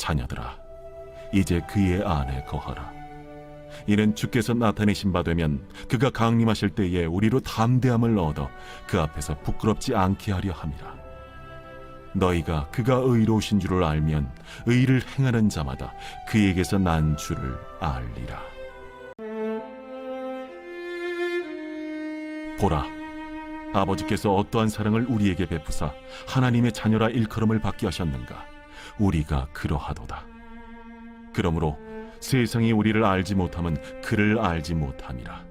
자녀들아, 이제 그의 안에 거하라. 이는 주께서 나타내신 바 되면 그가 강림하실 때에 우리로 담대함을 얻어 그 앞에서 부끄럽지 않게 하려 함이라. 너희가 그가 의로우신 줄을 알면 의를 행하는 자마다 그에게서 난 줄을 알리라. 보라, 아버지께서 어떠한 사랑을 우리에게 베푸사 하나님의 자녀라 일컬음을 받게 하셨는가. 우리가 그러하도다. 그러므로 세상이 우리를 알지 못함은 그를 알지 못함이라.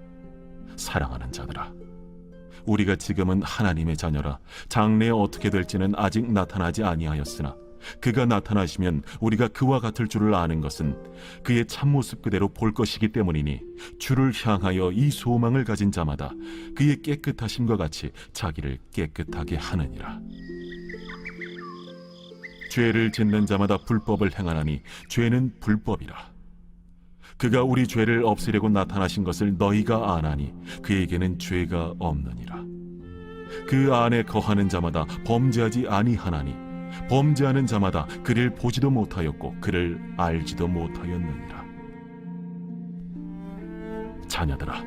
사랑하는 자들아, 우리가 지금은 하나님의 자녀라. 장래에 어떻게 될지는 아직 나타나지 아니하였으나 그가 나타나시면 우리가 그와 같을 줄을 아는 것은 그의 참모습 그대로 볼 것이기 때문이니, 주를 향하여 이 소망을 가진 자마다 그의 깨끗하심과 같이 자기를 깨끗하게 하느니라. 죄를 짓는 자마다 불법을 행하나니 죄는 불법이라. 그가 우리 죄를 없애려고 나타나신 것을 너희가 아나니 그에게는 죄가 없느니라. 그 안에 거하는 자마다 범죄하지 아니하나니 범죄하는 자마다 그를 보지도 못하였고 그를 알지도 못하였느니라. 자녀들아,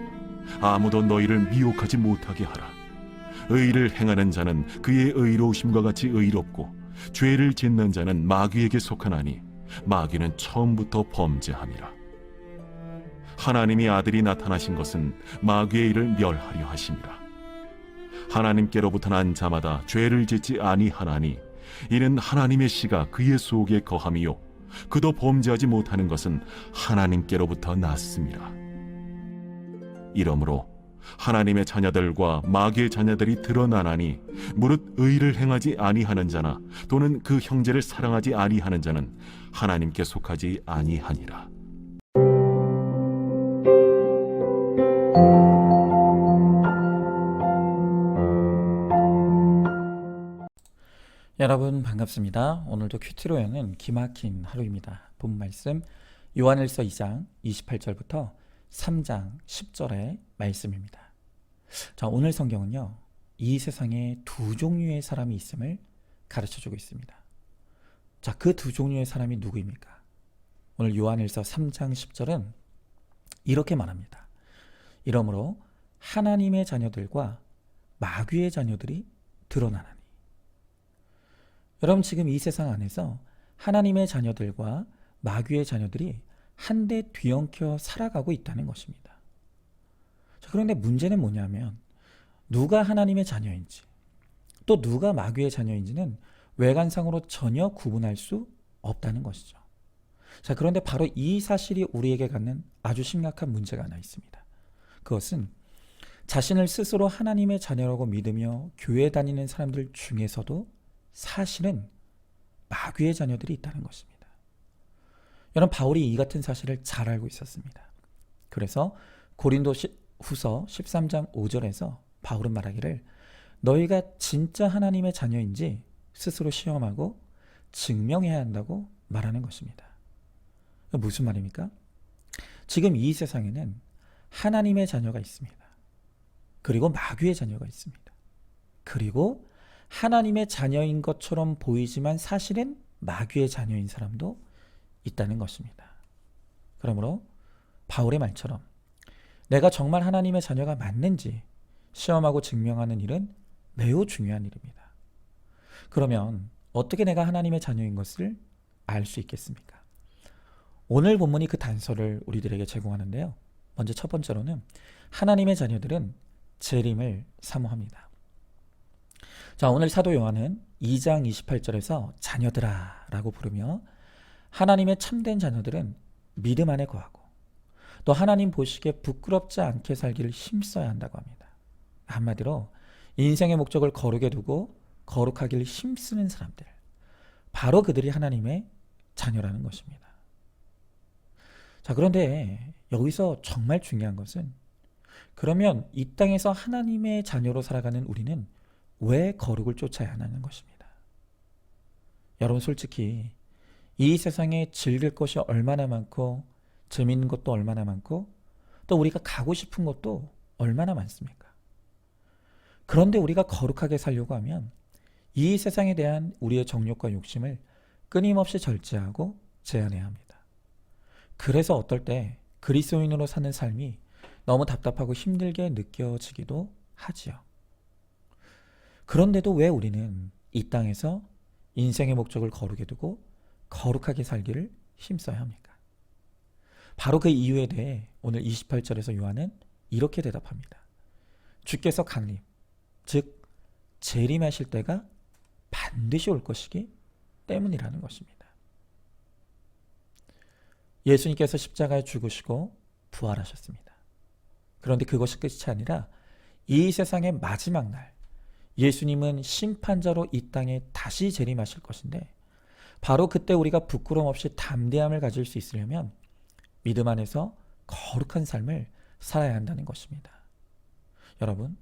아무도 너희를 미혹하지 못하게 하라. 의를 행하는 자는 그의 의로우심과 같이 의롭고 죄를 짓는 자는 마귀에게 속하나니 마귀는 처음부터 범죄함이라. 하나님이 아들이 나타나신 것은 마귀의 일을 멸하려 하심이라. 하나님께로부터 난 자마다 죄를 짓지 아니하나니 이는 하나님의 씨가 그의 속에 거함이요 그도 범죄하지 못하는 것은 하나님께로부터 났음이라. 이러므로 하나님의 자녀들과 마귀의 자녀들이 드러나나니 무릇 의를 행하지 아니하는 자나 또는 그 형제를 사랑하지 아니하는 자는 하나님께 속하지 아니하니라. 여러분 반갑습니다. 오늘도 큐티로 여는 기막힌 하루입니다. 본 말씀 요한일서 2장 28절부터 3장 10절의 말씀입니다. 자, 오늘 성경은요, 이 세상에 두 종류의 사람이 있음을 가르쳐주고 있습니다. 자, 그 두 종류의 사람이 누구입니까? 오늘 요한일서 3장 10절은 이렇게 말합니다. 이러므로 하나님의 자녀들과 마귀의 자녀들이 드러나나니. 여러분, 지금 이 세상 안에서 하나님의 자녀들과 마귀의 자녀들이 한데 뒤엉켜 살아가고 있다는 것입니다. 자, 그런데 문제는 뭐냐면 누가 하나님의 자녀인지 또 누가 마귀의 자녀인지는 외관상으로 전혀 구분할 수 없다는 것이죠. 자, 그런데 바로 이 사실이 우리에게 갖는 아주 심각한 문제가 하나 있습니다. 그것은 자신을 스스로 하나님의 자녀라고 믿으며 교회 다니는 사람들 중에서도 사실은 마귀의 자녀들이 있다는 것입니다. 여러분, 바울이 이 같은 사실을 잘 알고 있었습니다. 그래서 고린도 후서 13장 5절에서 바울은 말하기를 너희가 진짜 하나님의 자녀인지 스스로 시험하고 증명해야 한다고 말하는 것입니다. 무슨 말입니까? 지금 이 세상에는 하나님의 자녀가 있습니다. 그리고 마귀의 자녀가 있습니다. 그리고 하나님의 자녀인 것처럼 보이지만 사실은 마귀의 자녀인 사람도 있다는 것입니다. 그러므로 바울의 말처럼 내가 정말 하나님의 자녀가 맞는지 시험하고 증명하는 일은 매우 중요한 일입니다. 그러면 어떻게 내가 하나님의 자녀인 것을 알 수 있겠습니까? 오늘 본문이 그 단서를 우리들에게 제공하는데요. 먼저 첫 번째로는 하나님의 자녀들은 재림을 사모합니다. 자, 오늘 사도 요한은 2장 28절에서 자녀들아 라고 부르며 하나님의 참된 자녀들은 믿음 안에 거하고 또 하나님 보시기에 부끄럽지 않게 살기를 힘써야 한다고 합니다. 한마디로 인생의 목적을 거룩에 두고 거룩하기를 힘쓰는 사람들, 바로 그들이 하나님의 자녀라는 것입니다. 자, 그런데 여기서 정말 중요한 것은 그러면 이 땅에서 하나님의 자녀로 살아가는 우리는 왜 거룩을 쫓아야 하는 것입니다. 여러분, 솔직히 이 세상에 즐길 것이 얼마나 많고 재미있는 것도 얼마나 많고 또 우리가 가고 싶은 것도 얼마나 많습니까? 그런데 우리가 거룩하게 살려고 하면 이 세상에 대한 우리의 정욕과 욕심을 끊임없이 절제하고 제한해야 합니다. 그래서 어떨 때 그리스도인으로 사는 삶이 너무 답답하고 힘들게 느껴지기도 하지요. 그런데도 왜 우리는 이 땅에서 인생의 목적을 거룩에 두고 거룩하게 살기를 힘써야 합니까? 바로 그 이유에 대해 오늘 28절에서 요한은 이렇게 대답합니다. 주께서 강림, 즉 재림하실 때가 반드시 올 것이기 때문이라는 것입니다. 예수님께서 십자가에 죽으시고 부활하셨습니다. 그런데 그것이 끝이 아니라 이 세상의 마지막 날 예수님은 심판자로 이 땅에 다시 재림하실 것인데 바로 그때 우리가 부끄러움 없이 담대함을 가질 수 있으려면 믿음 안에서 거룩한 삶을 살아야 한다는 것입니다. 여러분,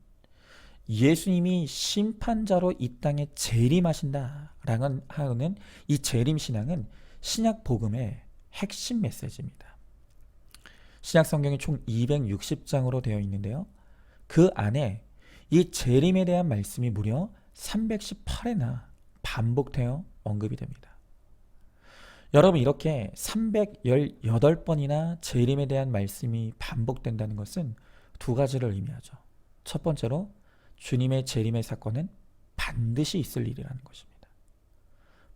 예수님이 심판자로 이 땅에 재림하신다라는 하는 이 재림 신앙은 신약 복음의 핵심 메시지입니다. 신약 성경이 총 260장으로 되어 있는데요. 그 안에 이 재림에 대한 말씀이 무려 318회나 반복되어 언급이 됩니다. 여러분, 이렇게 318번이나 재림에 대한 말씀이 반복된다는 것은 두 가지를 의미하죠. 첫 번째로 주님의 재림의 사건은 반드시 있을 일이라는 것입니다.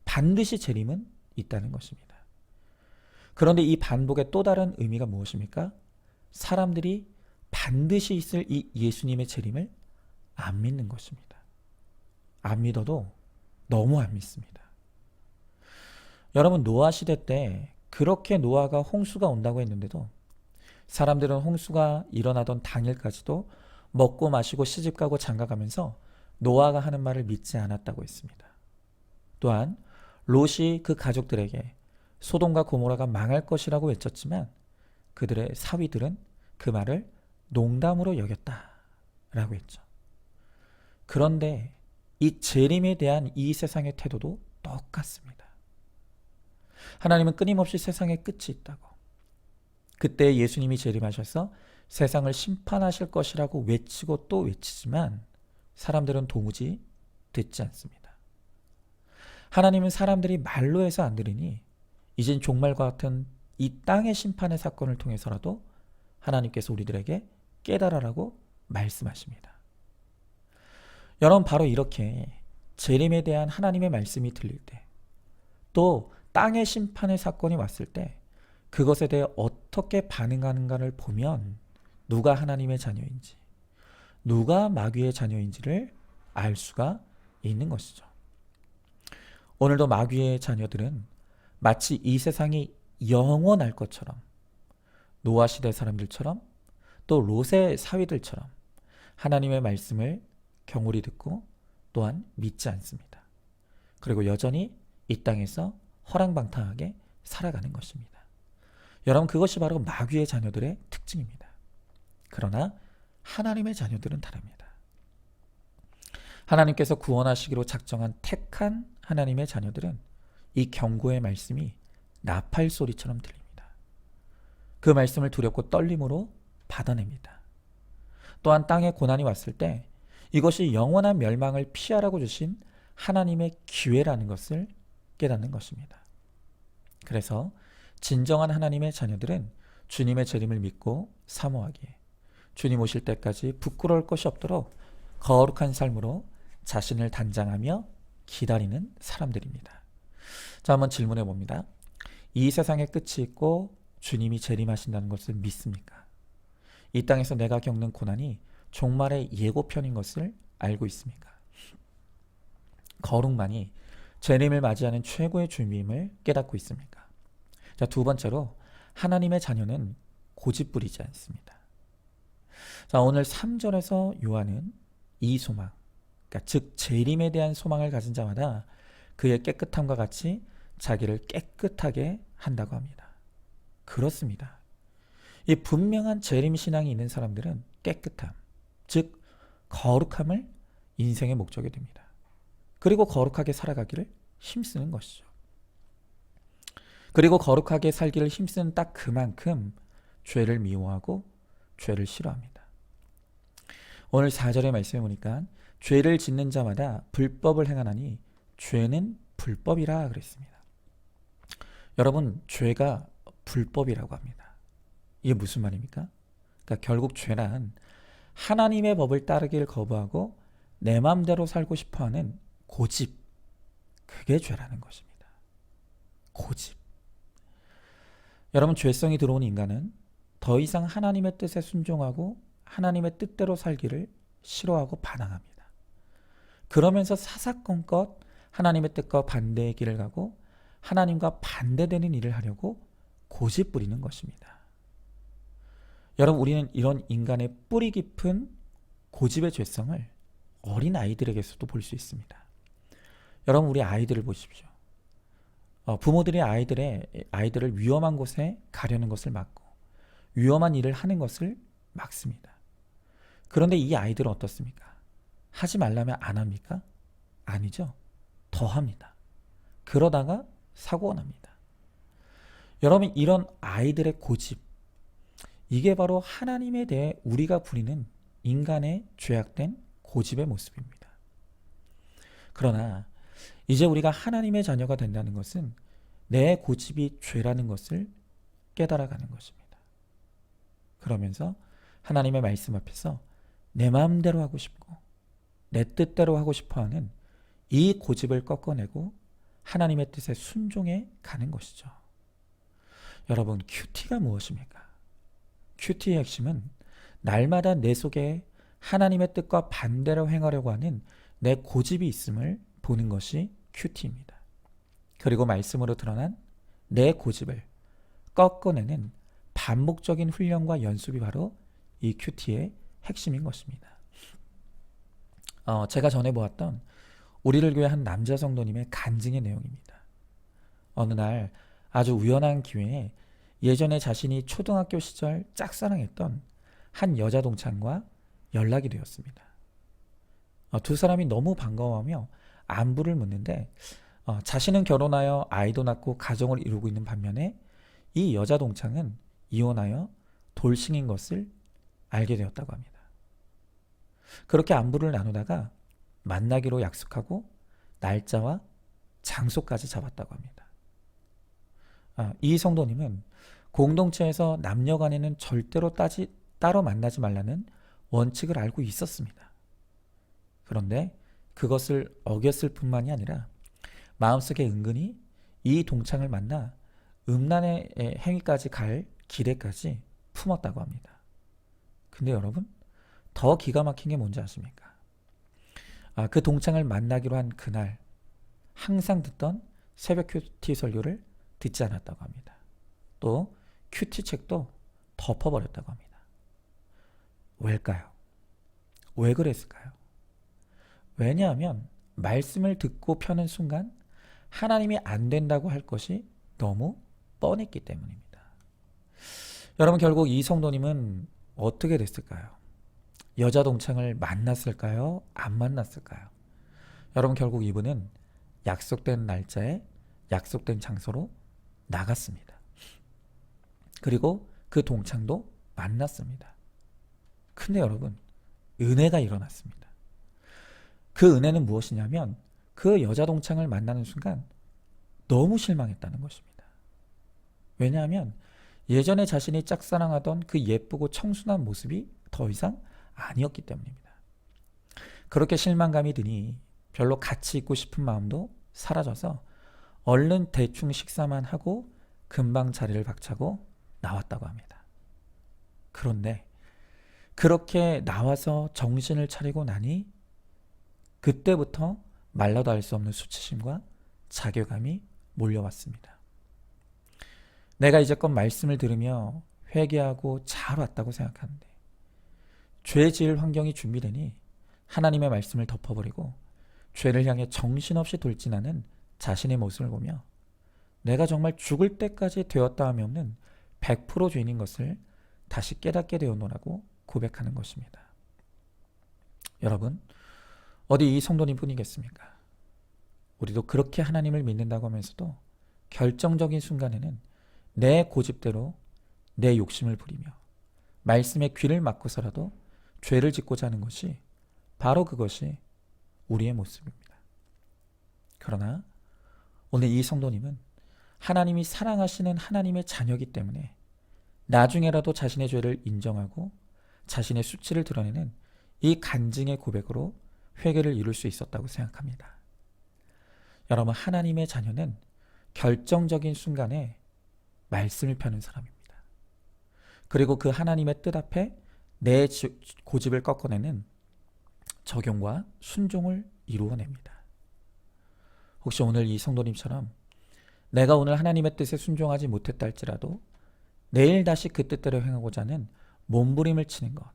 반드시 재림은 있다는 것입니다. 그런데 이 반복의 또 다른 의미가 무엇입니까? 사람들이 반드시 있을 이 예수님의 재림을 안 믿는 것입니다. 안 믿어도 너무 안 믿습니다. 여러분, 노아 시대 때 그렇게 노아가 홍수가 온다고 했는데도 사람들은 홍수가 일어나던 당일까지도 먹고 마시고 시집가고 장가가면서 노아가 하는 말을 믿지 않았다고 했습니다. 또한 롯이 그 가족들에게 소돔과 고모라가 망할 것이라고 외쳤지만 그들의 사위들은 그 말을 농담으로 여겼다라고 했죠. 그런데 이 재림에 대한 이 세상의 태도도 똑같습니다. 하나님은 끊임없이 세상의 끝이 있다고, 그때 예수님이 재림하셔서 세상을 심판하실 것이라고 외치고 또 외치지만 사람들은 도무지 듣지 않습니다. 하나님은 사람들이 말로 해서 안 들으니 이젠 종말과 같은 이 땅의 심판의 사건을 통해서라도 하나님께서 우리들에게 깨달으라고 말씀하십니다. 여러분, 바로 이렇게 재림에 대한 하나님의 말씀이 들릴 때, 또 땅의 심판의 사건이 왔을 때 그것에 대해 어떻게 반응하는가를 보면 누가 하나님의 자녀인지, 누가 마귀의 자녀인지를 알 수가 있는 것이죠. 오늘도 마귀의 자녀들은 마치 이 세상이 영원할 것처럼, 노아 시대 사람들처럼, 또 롯의 사위들처럼 하나님의 말씀을 경홀히 듣고 또한 믿지 않습니다. 그리고 여전히 이 땅에서 허랑방탕하게 살아가는 것입니다. 여러분, 그것이 바로 마귀의 자녀들의 특징입니다. 그러나 하나님의 자녀들은 다릅니다. 하나님께서 구원하시기로 작정한 택한 하나님의 자녀들은 이 경고의 말씀이 나팔 소리처럼 들립니다. 그 말씀을 두렵고 떨림으로 받아냅니다. 또한 땅에 고난이 왔을 때 이것이 영원한 멸망을 피하라고 주신 하나님의 기회라는 것을 깨닫는 것입니다. 그래서 진정한 하나님의 자녀들은 주님의 재림을 믿고 사모하기에 주님 오실 때까지 부끄러울 것이 없도록 거룩한 삶으로 자신을 단장하며 기다리는 사람들입니다. 자, 한번 질문해 봅니다. 이 세상의 끝이 있고 주님이 재림하신다는 것을 믿습니까? 이 땅에서 내가 겪는 고난이 종말의 예고편인 것을 알고 있습니까? 거룩만이 재림을 맞이하는 최고의 준비임을 깨닫고 있습니까? 자, 두 번째로 하나님의 자녀는 고집 부리지 않습니다. 자, 오늘 3절에서 요한은 이 소망, 그러니까 즉 재림에 대한 소망을 가진 자마다 그의 깨끗함과 같이 자기를 깨끗하게 한다고 합니다. 그렇습니다. 이 분명한 재림 신앙이 있는 사람들은 깨끗함, 즉 거룩함을 인생의 목적이 됩니다. 그리고 거룩하게 살아가기를 힘쓰는 것이죠. 그리고 거룩하게 살기를 힘쓰는 딱 그만큼 죄를 미워하고 죄를 싫어합니다. 오늘 4절의 말씀에 보니까 죄를 짓는 자마다 불법을 행하나니 죄는 불법이라 그랬습니다. 여러분, 죄가 불법이라고 합니다. 이게 무슨 말입니까? 그러니까 결국 죄란 하나님의 법을 따르기를 거부하고 내 마음대로 살고 싶어하는 고집, 그게 죄라는 것입니다. 고집. 여러분, 죄성이 들어온 인간은 더 이상 하나님의 뜻에 순종하고 하나님의 뜻대로 살기를 싫어하고 반항합니다. 그러면서 사사건건 하나님의 뜻과 반대의 길을 가고 하나님과 반대되는 일을 하려고 고집 부리는 것입니다. 여러분, 우리는 이런 인간의 뿌리 깊은 고집의 죄성을 어린 아이들에게서도 볼 수 있습니다. 여러분, 우리 아이들을 보십시오. 부모들이 아이들을 위험한 곳에 가려는 것을 막고 위험한 일을 하는 것을 막습니다. 그런데 이 아이들은 어떻습니까? 하지 말라면 안 합니까? 아니죠. 더 합니다. 그러다가 사고가 납니다. 여러분, 이런 아이들의 고집, 이게 바로 하나님에 대해 우리가 부리는 인간의 죄악된 고집의 모습입니다. 그러나 이제 우리가 하나님의 자녀가 된다는 것은 내 고집이 죄라는 것을 깨달아가는 것입니다. 그러면서 하나님의 말씀 앞에서 내 마음대로 하고 싶고 내 뜻대로 하고 싶어하는 이 고집을 꺾어내고 하나님의 뜻에 순종해 가는 것이죠. 여러분, 큐티가 무엇입니까? 큐티의 핵심은 날마다 내 속에 하나님의 뜻과 반대로 행하려고 하는 내 고집이 있음을 보는 것이 큐티입니다. 그리고 말씀으로 드러난 내 고집을 꺾어내는 반복적인 훈련과 연습이 바로 이 큐티의 핵심인 것입니다. 제가 전에 보았던 우리를 교회 한 남자 성도님의 간증의 내용입니다. 어느 날 아주 우연한 기회에 예전에 자신이 초등학교 시절 짝사랑했던 한 여자 동창과 연락이 되었습니다. 두 사람이 너무 반가워하며 안부를 묻는데 자신은 결혼하여 아이도 낳고 가정을 이루고 있는 반면에 이 여자 동창은 이혼하여 돌싱인 것을 알게 되었다고 합니다. 그렇게 안부를 나누다가 만나기로 약속하고 날짜와 장소까지 잡았다고 합니다. 이 성도님은 공동체에서 남녀 간에는 절대로 따로 만나지 말라는 원칙을 알고 있었습니다. 그런데 그것을 어겼을 뿐만이 아니라 마음속에 은근히 이 동창을 만나 음란의 행위까지 갈 기대까지 품었다고 합니다. 근데 여러분, 더 기가 막힌 게 뭔지 아십니까? 그 동창을 만나기로 한 그날 항상 듣던 새벽 큐티 설교를 듣지 않았다고 합니다. 또 큐티 책도 덮어버렸다고 합니다. 왜일까요? 왜 그랬을까요? 왜냐하면 말씀을 듣고 펴는 순간 하나님이 안 된다고 할 것이 너무 뻔했기 때문입니다. 여러분, 결국 이 성도님은 어떻게 됐을까요? 여자 동창을 만났을까요? 안 만났을까요? 여러분, 결국 이분은 약속된 날짜에 약속된 장소로 나갔습니다. 그리고 그 동창도 만났습니다. 근데 여러분, 은혜가 일어났습니다. 그 은혜는 무엇이냐면 그 여자 동창을 만나는 순간 너무 실망했다는 것입니다. 왜냐하면 예전에 자신이 짝사랑하던 그 예쁘고 청순한 모습이 더 이상 아니었기 때문입니다. 그렇게 실망감이 드니 별로 같이 있고 싶은 마음도 사라져서 얼른 대충 식사만 하고 금방 자리를 박차고 나왔다고 합니다. 그런데 그렇게 나와서 정신을 차리고 나니 그때부터 말로도 할 수 없는 수치심과 자괴감이 몰려왔습니다. 내가 이제껏 말씀을 들으며 회개하고 잘 왔다고 생각하는데 죄 지을 환경이 준비되니 하나님의 말씀을 덮어버리고 죄를 향해 정신없이 돌진하는 자신의 모습을 보며 내가 정말 죽을 때까지 되었다 함이 없는 100% 죄인인 것을 다시 깨닫게 되었노라고 고백하는 것입니다. 여러분, 어디 이 성도님 뿐이겠습니까? 우리도 그렇게 하나님을 믿는다고 하면서도 결정적인 순간에는 내 고집대로 내 욕심을 부리며 말씀에 귀를 막고서라도 죄를 짓고자 하는 것이 바로 그것이 우리의 모습입니다. 그러나 오늘 이 성도님은 하나님이 사랑하시는 하나님의 자녀이기 때문에 나중에라도 자신의 죄를 인정하고 자신의 수치를 드러내는 이 간증의 고백으로 회개를 이룰 수 있었다고 생각합니다. 여러분, 하나님의 자녀는 결정적인 순간에 말씀을 펴는 사람입니다. 그리고 그 하나님의 뜻 앞에 내 고집을 꺾어내는 적용과 순종을 이루어냅니다. 혹시 오늘 이 성도님처럼 내가 오늘 하나님의 뜻에 순종하지 못했다 할지라도 내일 다시 그 뜻대로 행하고자 하는 몸부림을 치는 것,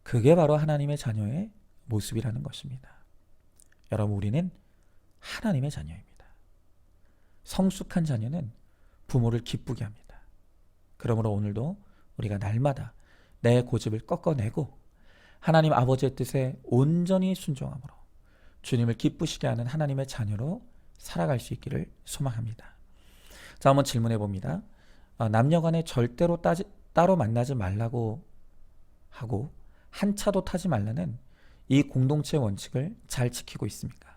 그게 바로 하나님의 자녀의 모습이라는 것입니다. 여러분, 우리는 하나님의 자녀입니다. 성숙한 자녀는 부모를 기쁘게 합니다. 그러므로 오늘도 우리가 날마다 내 고집을 꺾어내고 하나님 아버지의 뜻에 온전히 순종함으로 주님을 기쁘시게 하는 하나님의 자녀로 살아갈 수 있기를 소망합니다. 자, 한번 질문해 봅니다. 남녀간에 절대로 따로 만나지 말라고 하고 한 차도 타지 말라는 이 공동체의 원칙을 잘 지키고 있습니까?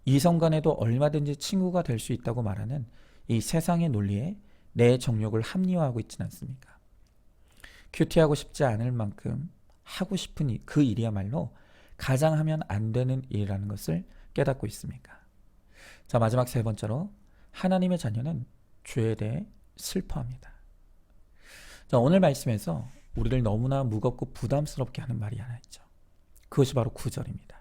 이성 간에도 얼마든지 친구가 될 수 있다고 말하는 이 세상의 논리에 내 정욕을 합리화하고 있지는 않습니까? 큐티하고 싶지 않을 만큼 하고 싶은 그 일이야말로 가장 하면 안 되는 일이라는 것을 깨닫고 있습니까? 자, 마지막 세 번째로 하나님의 자녀는 죄에 대해 슬퍼합니다. 자, 오늘 말씀에서 우리를 너무나 무겁고 부담스럽게 하는 말이 하나 있죠. 그것이 바로 9절입니다.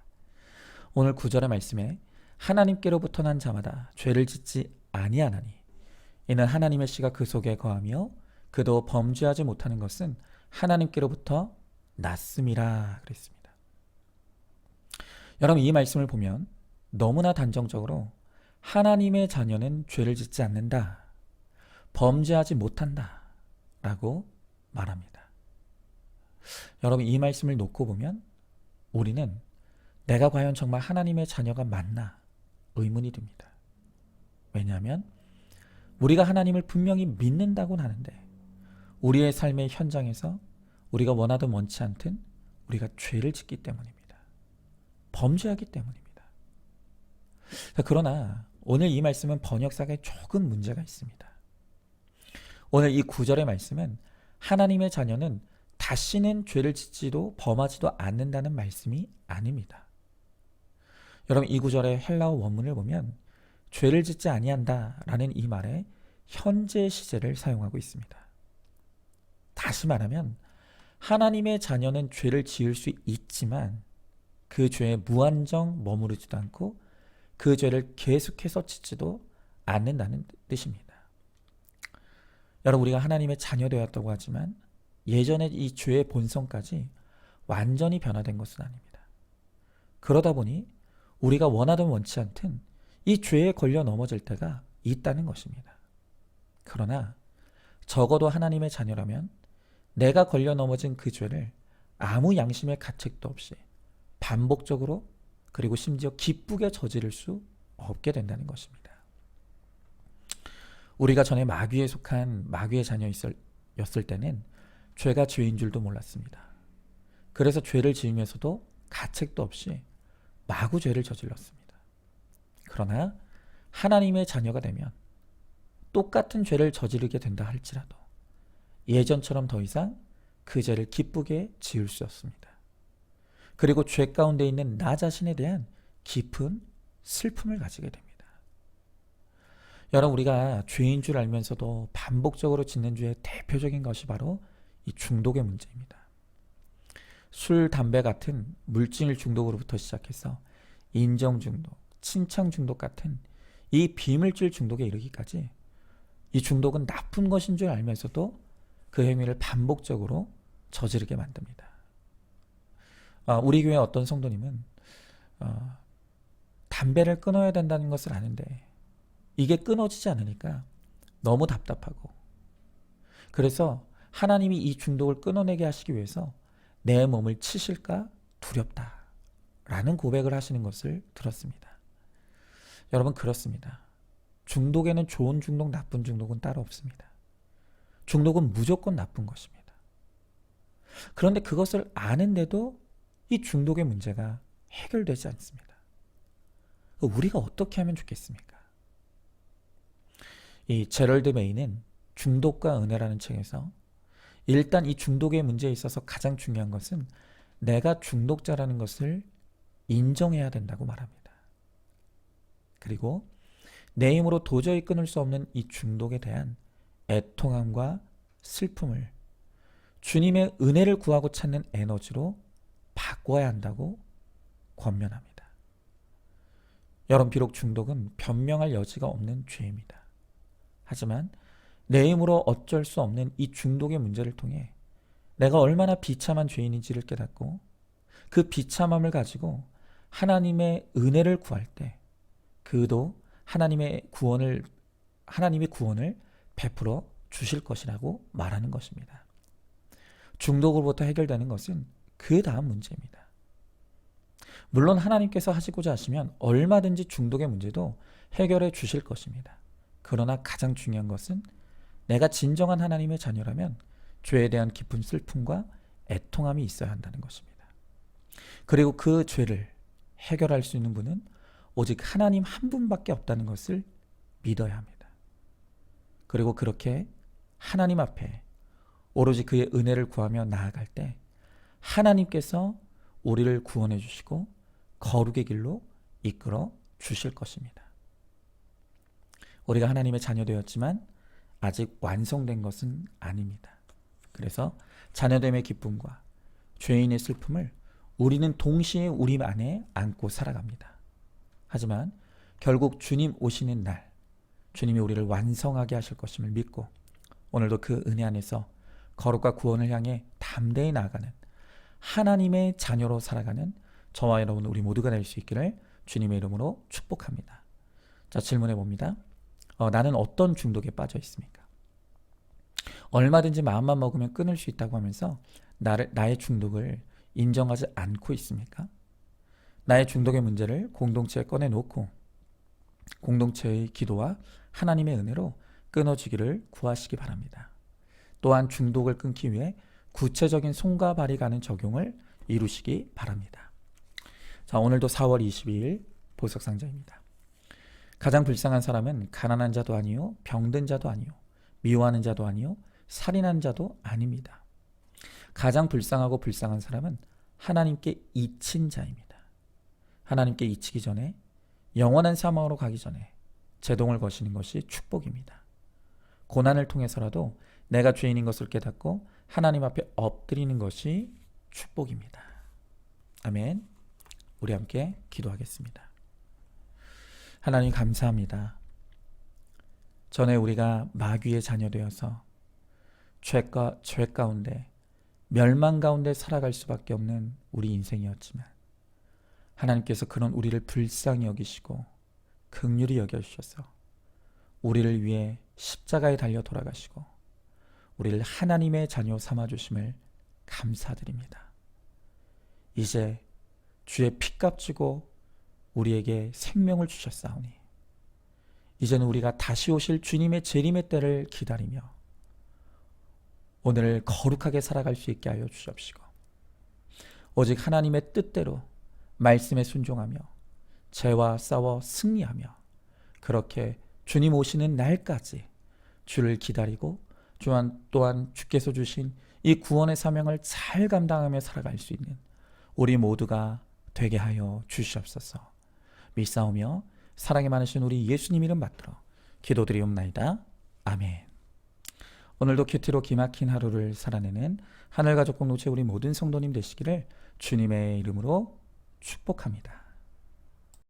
오늘 9절의 말씀에 하나님께로부터 난 자마다 죄를 짓지 아니하나니 이는 하나님의 씨가 그 속에 거하며 그도 범죄하지 못하는 것은 하나님께로부터 났음이라 그랬습니다. 여러분, 이 말씀을 보면 너무나 단정적으로 하나님의 자녀는 죄를 짓지 않는다, 범죄하지 못한다 라고 말합니다. 여러분, 이 말씀을 놓고 보면 우리는 내가 과연 정말 하나님의 자녀가 맞나 의문이 듭니다. 왜냐하면 우리가 하나님을 분명히 믿는다고는 하는데 우리의 삶의 현장에서 우리가 원하든 원치 않든 우리가 죄를 짓기 때문입니다. 범죄하기 때문입니다. 그러나 오늘 이 말씀은 번역상에 조금 문제가 있습니다. 오늘 이 9절의 말씀은 하나님의 자녀는 다시는 죄를 짓지도 범하지도 않는다는 말씀이 아닙니다. 여러분, 이 구절의 헬라어 원문을 보면 죄를 짓지 아니한다라는 이 말에 현재 시제를 사용하고 있습니다. 다시 말하면 하나님의 자녀는 죄를 지을 수 있지만 그 죄에 무한정 머무르지도 않고 그 죄를 계속해서 짓지도 않는다는 뜻입니다. 여러분, 우리가 하나님의 자녀 되었다고 하지만 예전에 이 죄의 본성까지 완전히 변화된 것은 아닙니다. 그러다 보니 우리가 원하든 원치 않든 이 죄에 걸려 넘어질 때가 있다는 것입니다. 그러나 적어도 하나님의 자녀라면 내가 걸려 넘어진 그 죄를 아무 양심의 가책도 없이 반복적으로 그리고 심지어 기쁘게 저지를 수 없게 된다는 것입니다. 우리가 전에 마귀에 속한 마귀의 자녀였을 때는 죄가 죄인 줄도 몰랐습니다. 그래서 죄를 지으면서도 가책도 없이 마구 죄를 저질렀습니다. 그러나 하나님의 자녀가 되면 똑같은 죄를 저지르게 된다 할지라도 예전처럼 더 이상 그 죄를 기쁘게 지을 수 없습니다. 그리고 죄 가운데 있는 나 자신에 대한 깊은 슬픔을 가지게 됩니다. 여러분, 우리가 죄인 줄 알면서도 반복적으로 짓는 죄의 대표적인 것이 바로 이 중독의 문제입니다. 술, 담배 같은 물질 중독으로부터 시작해서 인정 중독, 칭찬 중독 같은 이 비물질 중독에 이르기까지 이 중독은 나쁜 것인 줄 알면서도 그 행위를 반복적으로 저지르게 만듭니다. 우리 교회 어떤 성도님은 담배를 끊어야 된다는 것을 아는데 이게 끊어지지 않으니까 너무 답답하고 그래서 하나님이 이 중독을 끊어내게 하시기 위해서 내 몸을 치실까 두렵다라는 고백을 하시는 것을 들었습니다. 여러분, 그렇습니다. 중독에는 좋은 중독, 나쁜 중독은 따로 없습니다. 중독은 무조건 나쁜 것입니다. 그런데 그것을 아는데도 이 중독의 문제가 해결되지 않습니다. 우리가 어떻게 하면 좋겠습니까? 이 제럴드 메이는 중독과 은혜라는 책에서 일단 이 중독의 문제에 있어서 가장 중요한 것은 내가 중독자라는 것을 인정해야 된다고 말합니다. 그리고 내 힘으로 도저히 끊을 수 없는 이 중독에 대한 애통함과 슬픔을 주님의 은혜를 구하고 찾는 에너지로 바꿔야 한다고 권면합니다. 여러분, 비록 중독은 변명할 여지가 없는 죄입니다. 하지만 내 힘으로 어쩔 수 없는 이 중독의 문제를 통해 내가 얼마나 비참한 죄인인지를 깨닫고 그 비참함을 가지고 하나님의 은혜를 구할 때 그도 하나님의 구원을 베풀어 주실 것이라고 말하는 것입니다. 중독으로부터 해결되는 것은 그 다음 문제입니다. 물론 하나님께서 하시고자 하시면 얼마든지 중독의 문제도 해결해 주실 것입니다. 그러나 가장 중요한 것은 내가 진정한 하나님의 자녀라면 죄에 대한 깊은 슬픔과 애통함이 있어야 한다는 것입니다. 그리고 그 죄를 해결할 수 있는 분은 오직 하나님 한 분밖에 없다는 것을 믿어야 합니다. 그리고 그렇게 하나님 앞에 오로지 그의 은혜를 구하며 나아갈 때 하나님께서 우리를 구원해 주시고 거룩의 길로 이끌어 주실 것입니다. 우리가 하나님의 자녀 되었지만 아직 완성된 것은 아닙니다. 그래서 자녀됨의 기쁨과 죄인의 슬픔을 우리는 동시에 우리 안에 안고 살아갑니다. 하지만 결국 주님 오시는 날 주님이 우리를 완성하게 하실 것임을 믿고 오늘도 그 은혜 안에서 거룩과 구원을 향해 담대히 나아가는 하나님의 자녀로 살아가는 저와 여러분 우리 모두가 될 수 있기를 주님의 이름으로 축복합니다. 자, 질문해 봅니다. 나는 어떤 중독에 빠져 있습니까? 얼마든지 마음만 먹으면 끊을 수 있다고 하면서 나의 중독을 인정하지 않고 있습니까? 나의 중독의 문제를 공동체에 꺼내놓고 공동체의 기도와 하나님의 은혜로 끊어지기를 구하시기 바랍니다. 또한 중독을 끊기 위해 구체적인 손과 발이 가는 적용을 이루시기 바랍니다. 자, 오늘도 4월 22일 보석상자입니다. 가장 불쌍한 사람은 가난한 자도 아니요 병든 자도 아니요 미워하는 자도 아니요 살인한 자도 아닙니다. 가장 불쌍하고 불쌍한 사람은 하나님께 잊힌 자입니다. 하나님께 잊히기 전에 영원한 사망으로 가기 전에 제동을 거시는 것이 축복입니다. 고난을 통해서라도 내가 죄인인 것을 깨닫고 하나님 앞에 엎드리는 것이 축복입니다. 아멘. 우리 함께 기도하겠습니다. 하나님 감사합니다. 전에 우리가 마귀의 자녀 되어서 죄 가운데 멸망 가운데 살아갈 수밖에 없는 우리 인생이었지만 하나님께서 그런 우리를 불쌍히 여기시고 긍휼히 여겨주셔서 우리를 위해 십자가에 달려 돌아가시고 우리를 하나님의 자녀 삼아주심을 감사드립니다. 이제 주의 피값 주고 우리에게 생명을 주셨사오니 이제는 우리가 다시 오실 주님의 재림의 때를 기다리며 오늘을 거룩하게 살아갈 수 있게 하여 주시옵시고 오직 하나님의 뜻대로 말씀에 순종하며 죄와 싸워 승리하며 그렇게 주님 오시는 날까지 주를 기다리고 또한 주께서 주신 이 구원의 사명을 잘 감당하며 살아갈 수 있는 우리 모두가 되게 하여 주시옵소서. 믿사오며 사랑이 많으신 우리 예수님 이름 받들어 기도드리옵나이다. 아멘. 오늘도 큐티로 기막힌 하루를 살아내는 하늘가족 공동체 우리 모든 성도님 되시기를 주님의 이름으로 축복합니다.